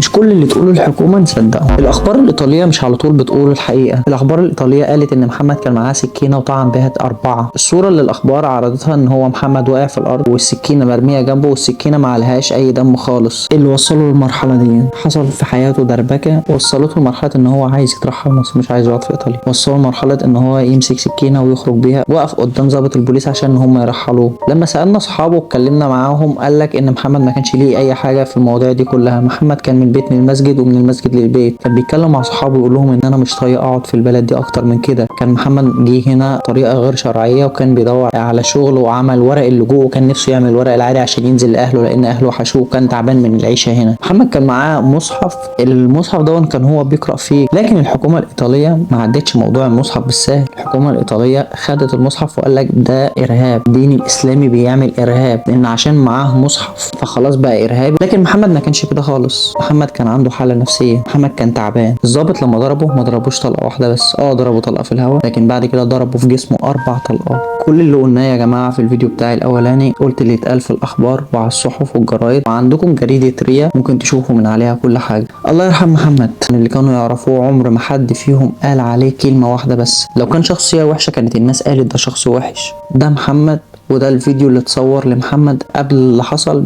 مش كل اللي تقوله الحكومه نصدقه. الاخبار الايطاليه مش على طول بتقول الحقيقه. الاخبار الايطاليه قالت ان محمد كان معاه سكينه وطعن بها 4. الصوره اللي الاخبار عرضتها ان هو محمد واقع في الارض والسكينه مرميه جنبه، والسكينه ما عليهاش اي دم خالص. اللي وصله للمرحله دي حصل في حياته دربكه وصلته لمرحله ان هو عايز يترحل مصر، مش عايز يقعد في ايطاليا. وصله لمرحله ان هو يمسك سكينه ويخرج بيها. وقف قدام ضابط البوليس عشان هم يرحلوه. لما سالنا اصحابه واتكلمنا معاهم قال لك ان محمد ما كانش ليه اي حاجه في المواضيع دي كلها. محمد كان من البيت للمسجد ومن المسجد للبيت. كان بيتكلم مع اصحابه يقول لهم ان انا مش طايق اقعد في البلد دي اكتر من كده. كان محمد جه هنا طريقه غير شرعيه وكان بيدور على شغل وعمل ورق اللجوء، وكان نفسه يعمل ورق العادي عشان ينزل لاهله لان اهله وحشوه وكان تعبان من العيشه هنا. محمد كان معاه مصحف، المصحف ده كان هو بيقرا فيه، لكن الحكومه الايطاليه ما عدتش موضوع المصحف بالسهل. الحكومه الايطاليه خدت المصحف وقال لك ده ارهاب، دين الاسلامي بيعمل ارهاب، لان عشان معاه مصحف فخلاص بقى ارهابي. لكن محمد ما كانش كده خالص. محمد كان عنده حاله نفسيه، محمد كان تعبان. الضابط لما ضربه ما ضربوش طلقه واحده بس، ضربه طلقه في الهواء، لكن بعد كده ضربه في جسمه 4 طلقات. كل اللي قلناه يا جماعه في الفيديو بتاعي الاولاني قلت اللي اتقال في الاخبار وعلى الصحف والجرايد، وعندكم جريده ريا ممكن تشوفوا من عليها كل حاجه. الله يرحم محمد. اللي كانوا يعرفوه عمر ما حد فيهم قال عليه كلمه واحده بس. لو كان شخصيه وحشه كانت الناس قالت ده شخص وحش. ده محمد، وده الفيديو اللي اتصور لمحمد قبل اللي حصل